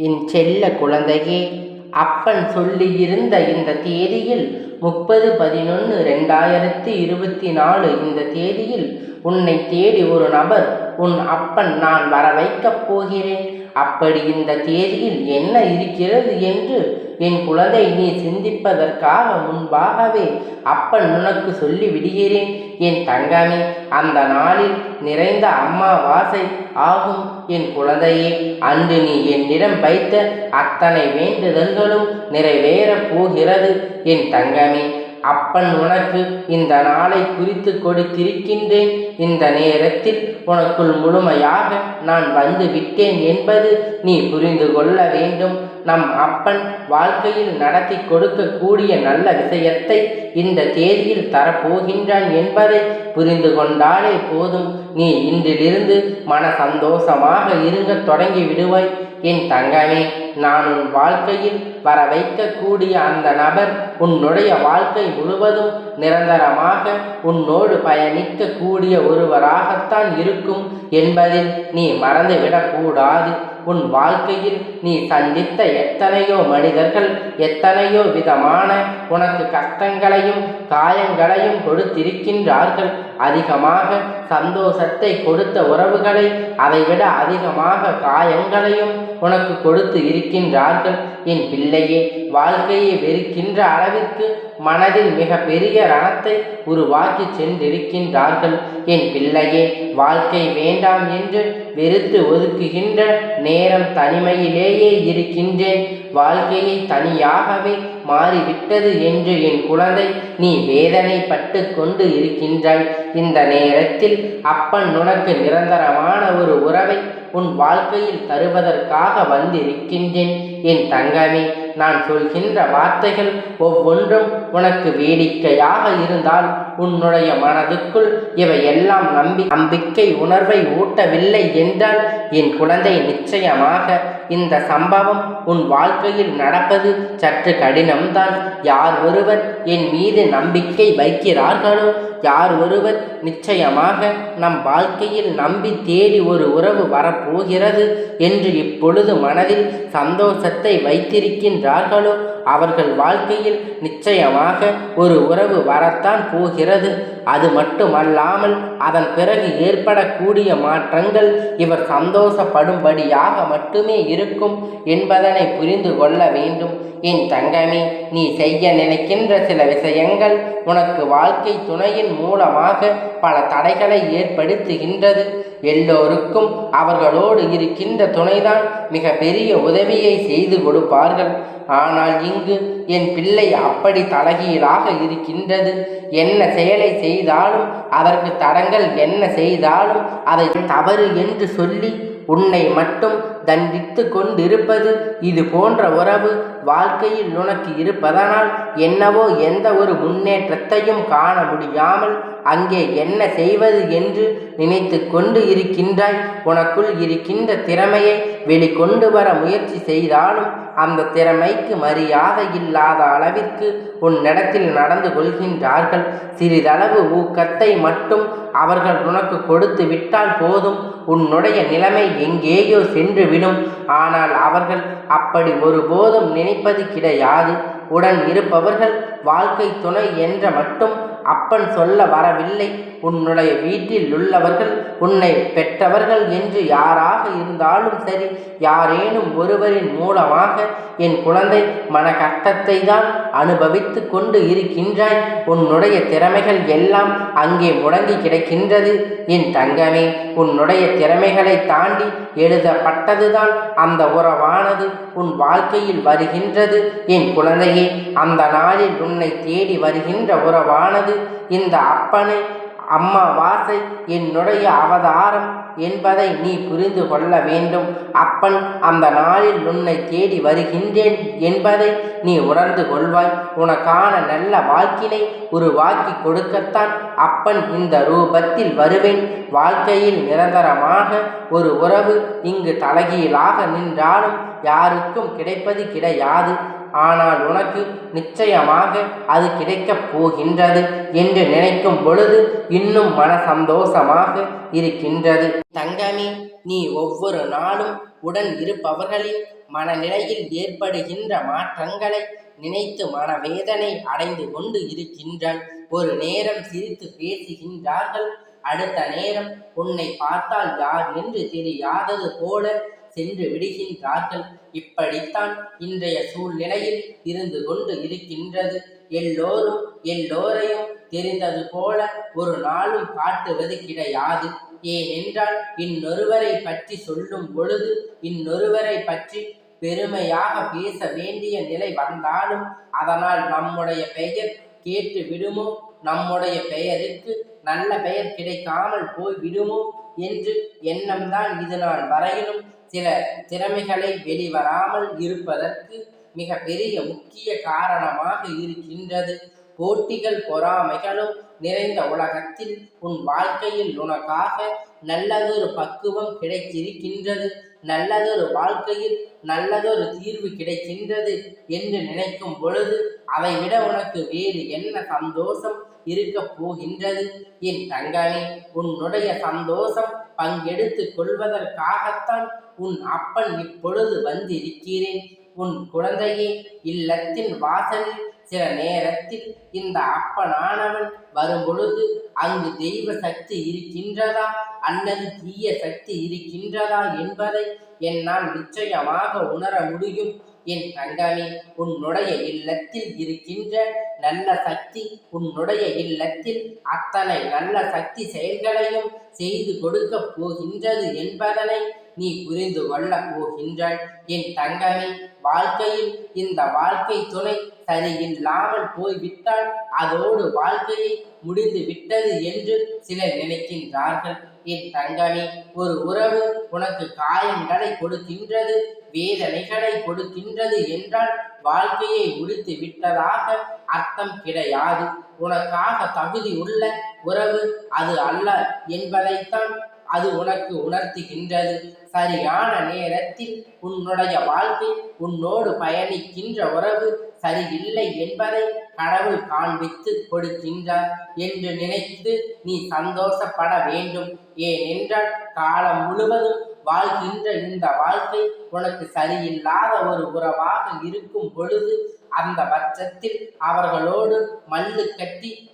என் செல்ல குழந்தையே, அப்பன் சொல்லியிருந்த இந்த தேதியில் 30/11/2024 இந்த தேதியில் உன்னை தேடி ஒரு நபர் உன் அப்பன் நான் வர வைக்கப் போகிறேன். அப்படி இந்த தேதியில் என்ன இருக்கிறது என்று என் குழந்தை நீ சிந்திப்பதற்காக முன்பாகவே அப்பன் உனக்கு சொல்லி விடுகிறேன். என் தங்கமே, அந்த நாளில் நிறைந்த அம்மாவாசை ஆகும். என் குழந்தையே, அன்று நீ என்னிடம் வைத்த அத்தனை வேண்டுதல்களும் நிறைவேறப் போகிறது. என் தங்கமே, அப்பன் உனக்கு இந்த நாளை குறித்து கொடுத்திருக்கின்றேன். இந்த நேரத்தில் உனக்குள் முழுமையாக நான் வந்து விட்டேன் என்பது நீ புரிந்து கொள்ள வேண்டும். நம் அப்பன் வாழ்க்கையில் நடத்தி கொடுக்கக்கூடிய நல்ல விஷயத்தை இந்த தேதியில் தரப்போகின்றான் என்பதை புரிந்து கொண்டாலே போதும். நீ இன்றிலிருந்து மன சந்தோஷமாக இருங்க தொடங்கி விடுவாய். என் தங்கமே, நான் உன் வாழ்க்கையில் வர வைக்கக்கூடிய அந்த நபர் உன்னுடைய வாழ்க்கை முழுவதும் நிரந்தரமாக உன்னோடு பயணிக்கக்கூடிய ஒருவராகத்தான் இருக்கும் என்பதில் நீ மறந்துவிடக்கூடாது. உன் வாழ்க்கையில் நீ சந்தித்த எத்தனையோ மனிதர்கள் எத்தனையோ விதமான உனக்கு கஷ்டங்களையும் காயங்களையும் கொடுத்திருக்கின்றார்கள். அதிகமாக சந்தோஷத்தை கொடுத்த உறவுகளை அதைவிட அதிகமாக காயங்களையும் உனக்கு கொடுத்து இருக்கின்றார்கள். என் பிள்ளையே, வாழ்க்கையை வெறுக்கின்ற அளவிற்கு மனதில் மிக பெரிய ரணத்தை உருவாக்கி சென்றிருக்கின்றார்கள். என் பிள்ளையே, வாழ்க்கை வேண்டாம் என்று வெறுத்து ஒதுக்குகின்ற நேரம் தனிமையிலேயே இருக்கின்றேன். வாழ்க்கையை தனியாகவே மாறிவிட்டது என்று என் குழந்தை நீ வேதனைப்பட்டு கொண்டு இருக்கின்றாய். இந்த நேரத்தில் அப்பன் உனக்கு நிரந்தரமான ஒரு உறவை உன் வாழ்க்கையில் தருவதற்காக வந்திருக்கின்றேன். என் தங்கமே, நான் சொல்கின்ற வார்த்தைகள் ஒவ்வொன்றும் உனக்கு வேடிக்கையாக இருந்தால் உன்னுடைய மனதுக்குள் இவையெல்லாம் நம்பிக்கை உணர்வை ஊட்டவில்லை என்றால் என் குழந்தை நிச்சயமாக இந்த சம்பவம் உன் வாழ்க்கையில் நடப்பது சற்று கடினம்தான். யார் ஒருவர் என் மீது நம்பிக்கை வைக்கிறார்களோ, யார் ஒருவர் நிச்சயமாக நம் வாழ்க்கையில் நம்பி தேடி ஒரு உறவு வரப்போகிறது என்று இப்பொழுது மனதில் சந்தோஷத்தை வைத்திருக்கின்றார்களோ அவர்கள் வாழ்க்கையில் நிச்சயமாக ஒரு உறவு வரத்தான் போகிறது. அது மட்டுமல்லாமல் அதன் பிறகு ஏற்படக்கூடிய மாற்றங்கள் இவர் சந்தோஷப்படும்படியாக மட்டுமே இருக்கும் என்பதனை புரிந்து கொள்ள வேண்டும். என் தங்கமே, நீ செய்ய நினைக்கின்ற சில விஷயங்கள் உனக்கு வாழ்க்கை துணையின் மூலமாக பல தடைகளை ஏற்படுத்துகின்றது. எல்லோருக்கும் அவர்களோடு இருக்கின்ற துணைதான் மிக பெரிய உதவியை செய்து கொடுப்பார்கள். ஆனால் இங்கு என் பிள்ளை அப்படி தலைகீழாக இருக்கின்றது. என்ன செயலை செய்தாலும் அதற்கு தடங்கள் என்ன செய்தாலும் அதை தவறு என்று சொல்லி உன்னை மட்டும் தண்டித்து கொண்டிருப்பது. இது போன்ற உறவு வாழ்க்கையில் உனக்கு இருப்பதனால் என்னவோ எந்த ஒரு முன்னேற்றத்தையும் காண முடியாமல் அங்கே என்ன செய்வது என்று நினைத்து கொண்டு இருக்கின்றாய். உனக்குள் இருக்கின்ற திறமையை வெளிக்கொண்டு வர முயற்சி செய்தாலும் அந்த திறமைக்கு மரியாதை இல்லாத அளவிற்கு உன்னிடத்தில் நடந்து கொள்கின்றார்கள். சிறிதளவு ஊக்கத்தை மட்டும் அவர்கள் உனக்கு கொடுத்து விட்டால் போதும், உன்னுடைய நிலைமை எங்கேயோ சென்று விடும். ஆனால் அவர்கள் அப்படி ஒருபோதும் நினைப்பது கிடையாது. உடன் இருப்பவர்கள் வாழ்க்கை துணை என்ற மட்டும் அப்பன் சொல்ல வரவில்லை. உன்னுடைய வீட்டில் உள்ளவர்கள் உன்னை பெற்றவர்கள் என்று யாராக இருந்தாலும் சரி, யாரேனும் ஒருவரின் மூலமாக என் குழந்தை மன கஷ்டத்தை தான் அனுபவித்து கொண்டு இருக்கின்றாய். உன்னுடைய திறமைகள் எல்லாம் அங்கே முடங்கி கிடக்கின்றது. என் தங்கமே, உன்னுடைய திறமைகளை தாண்டி எழுதப்பட்டதுதான் அந்த உறவானது உன் வாழ்க்கையில் வருகின்றது. என் குழந்தையே, அந்த நாளில் உன்னை தேடி வருகின்ற உறவானது இந்த அப்பனை அம்மாவாசை என்னுடைய அவதாரம் என்பதை நீ புரிந்து கொள்ள வேண்டும். அப்பன் அந்த நாளில் உன்னை தேடி வருகின்றேன் என்பதை நீ உணர்ந்து கொள்வாய். உனக்கான நல்ல வாழ்க்கினை உருவாக்கி கொடுக்கத்தான் அப்பன் இந்த ரூபத்தில் வருவேன். வாழ்க்கையில் நிரந்தரமாக ஒரு உறவு இங்கு தலைகீழாக நின்றாலும் யாருக்கும் கிடைப்பது கிடையாது. ஆனால் உனக்கு நிச்சயமாக அது கிடைக்கப் போகின்றது என்று நினைக்கும் பொழுது இன்னும் மன சந்தோஷமாக இருக்கின்றது. தங்கமே, நீ ஒவ்வொரு நாளும் உடன் இருப்பவர்களின் மனநிலையில் ஏற்படுகின்ற மாற்றங்களை நினைத்து மனவேதனை அடைந்து கொண்டு இருக்கின்றாய். ஒரு நேரம் சிரித்து பேசுகின்றார்கள், அடுத்த நேரம் உன்னை பார்த்தால் யார் என்று தெரியாதது போல சென்று விடுகின்றார்கள். இப்படித்தான் இன்றைய சூழ்நிலையில் இருந்து கொண்டு இருக்கின்றது. எல்லோரும் எல்லோரையும் தெரிந்தது போல ஒரு நாளும் காட்டுவது கிடையாது. ஏனென்றால் இன்னொருவரை பற்றி சொல்லும் பொழுது இன்னொருவரை பற்றி பெருமையாக பேச வேண்டிய நிலை வந்தாலும் அதனால் நம்முடைய பெயர் கேட்டு விடுமோ, நம்முடைய பெயருக்கு நல்ல பெயர் கிடைக்காமல் போய் விடுமோ என்று எண்ணம்தான் இது நாள் வரையிலும் சில திறமைகளை வெளிவராமல் இருப்பதற்கு மிக பெரிய முக்கிய காரணமாக இருக்கின்றது. போட்டிகள் பொறாமைகளும் நிறைந்த உலகத்தில் உன் வாழ்க்கையில் உனக்காக நல்லதொரு பக்குவம் கிடைத்திருக்கின்றது, நல்லதொரு வாழ்க்கையில் நல்லதொரு தீர்வு கிடைக்கின்றது என்று நினைக்கும் பொழுது அதை விட உனக்கு வேறு என்ன சந்தோஷம் இருக்க போகின்றது? என் தங்கமே, உன்னுடைய சந்தோஷம் பங்கெடுத்து கொள்வதற்காகத்தான் உன் அப்பன் இப்பொழுது வந்திருக்கிறேன். உன் குழந்தையே, இல்லத்தின் வாசலில் சில நேரத்தில் இந்த அப்பனானவன் வரும்பொழுது அங்கு தெய்வ சக்தி இருக்கின்றதா அல்லது தீய சக்தி இருக்கின்றதா என்பதை என்னால் நிச்சயமாக உணர முடியும். என் தங்கமே, உன்னுடைய இல்லத்தில் இருக்கின்ற நல்ல சக்தி உன்னுடைய இல்லத்தில் அத்தனை நல்ல சக்தி செயல்களையும் செய்து கொடுக்க போகின்றது என்பதனை நீ புரிந்து கொள்ள போகின்றாய். என் தங்கமே, வாழ்க்கையில் இந்த வாழ்க்கை துணை சரியில்லாமல் போய்விட்டால் அதோடு வாழ்க்கையை முடிந்து விட்டது என்று சிலர் நினைக்கின்றார்கள். என் தங்கமே, ஒரு உறவு உனக்கு காயங்களை கொடுக்கின்றது, வேதனைகளை கொடுக்கின்றது என்றால் வாழ்க்கையை முடித்து விட்டதாக அர்த்தம் கிடையாது. உனக்காக தகுதி உள்ள உறவு அது அல்ல என்பதைத்தான் அது உனக்கு உணர்த்துகின்றது. சரியான நேரத்தில் உன்னுடைய வாழ்க்கை உன்னோடு பயணிக்கின்ற உறவு சரியில்லை என்பதை கடவுள் காண்பித்து கொடுக்கின்றார் என்று நினைத்து நீ சந்தோஷப்பட வேண்டும். ஏனென்றால் காலம் முழுவதும் வாழ்கின்ற இந்த வாழ்க்கை உனக்கு சரியில்லாத ஒரு உறவாக இருக்கும் பொழுது அந்த பட்சத்தில் அவர்களோடு மல்லு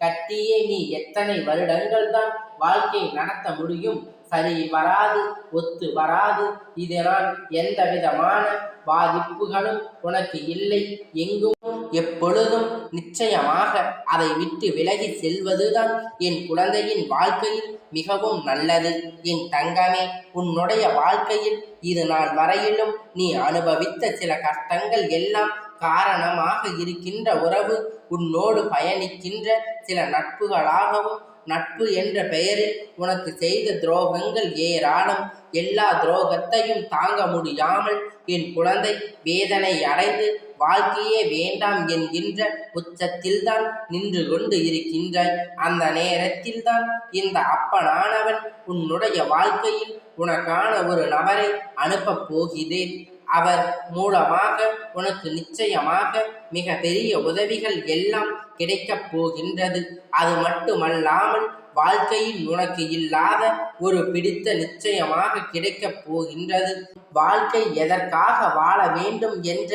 கட்டியே நீ எத்தனை வருடங்கள் தான் வாழ்க்கை நடத்த முடியும்? சரி வராது, ஒத்து வராது. இதனால் எந்த விதமான பாதிப்புகளும் உனக்கு இல்லை. எங்கும் எப்பொழுதும் நிச்சயமாக அதை விட்டு விலகி செல்வதுதான் என் குழந்தையின் வாழ்க்கையில் மிகவும் நல்லது. என் தங்கமே, உன்னுடைய வாழ்க்கையில் இது நாள் வரையிலும் நீ அனுபவித்த சில கஷ்டங்கள் எல்லாம் காரணமாக இருக்கின்ற உறவு உன்னோடு பயணிக்கின்ற சில நட்புகளாகவும் நட்பு என்ற பெயரில் உனக்கு செய்த துரோகங்கள் ஏராளம். எல்லா துரோகத்தையும் தாங்க முடியாமல் என் குழந்தை வேதனை அடைந்து வாழ்க்கையே வேண்டாம் என்கின்ற உச்சத்தில்தான் நின்று கொண்டு இருக்கின்றாய். அந்த நேரத்தில்தான் இந்த அப்பனானவன் உன்னுடைய வாழ்க்கையில் உனக்கான ஒரு நபரை அனுப்பப் போகிறேன். அவர் மூலமாக உனக்கு நிச்சயமாக மிக பெரிய உதவிகள் எல்லாம் கிடைக்கப் போகின்றது. அது மட்டுமல்லாமல் வாழ்க்கையில் உனக்கு இல்லாத ஒரு பிடித்த நிச்சயமாக கிடைக்கப் போகின்றது. வாழ்க்கை எதற்காக வாழ வேண்டும் என்ற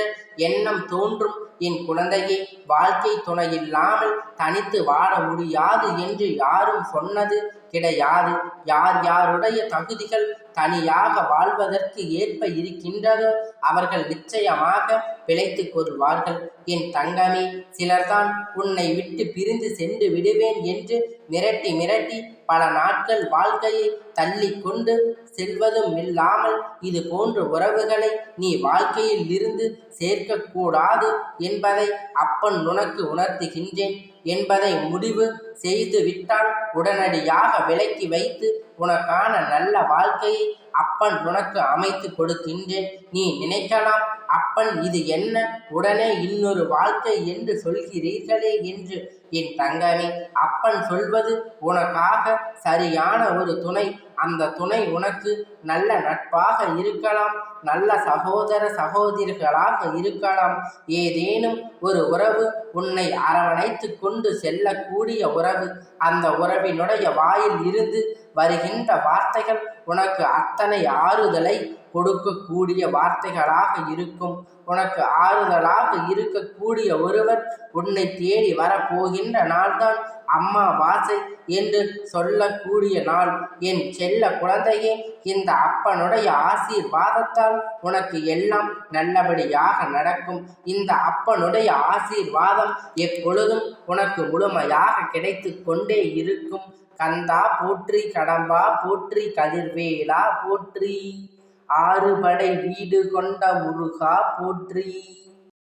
எண்ணம் தோன்றும் என் குழந்தையே. வாழ்க்கை துணையில்லாமல் தனித்து வாழ முடியாது என்று யாரும் சொன்னது கிடையாது. யார் யாருடைய தகுதிகள் தனியாக வாழ்வதற்கு ஏற்ப இருக்கின்றதோ அவர்கள் நிச்சயமாக பிழைத்துக் கொள்வார்கள். என் தங்கமே, சிலர்தான் உன்னை விட்டு பிரிந்து சென்று விடுவேன் என்று மிரட்டி மிரட்டி பல நாட்கள் வாழ்க்கையை தள்ளி கொண்டு செல்வதும் இல்லாமல் இது போன்ற உறவுகளை நீ வாழ்க்கையில் இருந்து சேர்க்கக்கூடாது என்பதை அப்பன் உனக்கு உணர்த்துகின்றேன் என்பதை முடிவு செய்து விட்டால் உடனடியாக விலக்கி வைத்து உனக்கான நல்ல வாழ்க்கையை அப்பன் உனக்கு அமைத்து கொடுக்கின்றேன். நீ நினைக்கலாம், அப்பன் இது என்ன, உடனே இன்னொரு வாழ்க்கை என்று சொல்கிறீர்களே என்று. என் தங்கமே, அப்பன் சொல்வது உனக்காக சரியான ஒரு துணை. அந்த துணை உனக்கு நல்ல நட்பாக இருக்கலாம், நல்ல சகோதர சகோதரிகளாக இருக்கலாம், ஏதேனும் ஒரு உறவு, உன்னை அரவணைத்து கொண்டு செல்லக்கூடிய உறவு. அந்த உறவினுடைய வாயில் இருந்து வருகின்ற வார்த்தைகள் உனக்கு அத்தனை ஆறுதலை கொடுக்கக்கூடிய வார்த்தைகளாக இருக்கும். உனக்கு ஆறுதலாக இருக்கக்கூடிய ஒருவர் உன்னை தேடி வரப்போகின்ற நாள்தான் அம்மாவாசை என்று சொல்லக்கூடிய நாள். என் செல்ல குழந்தையே, இந்த அப்பனுடைய ஆசீர்வாதத்தால் உனக்கு எல்லாம் நல்லபடியாக நடக்கும். இந்த அப்பனுடைய ஆசீர்வாதம் எப்பொழுதும் உனக்கு முழுமையாக கிடைத்து கொண்டே இருக்கும். கந்தா போற்றி, கடம்பா போற்றி, கதிர்வேலா போற்றி, ஆறுபடை வீடு கொண்ட முருகா போற்றி.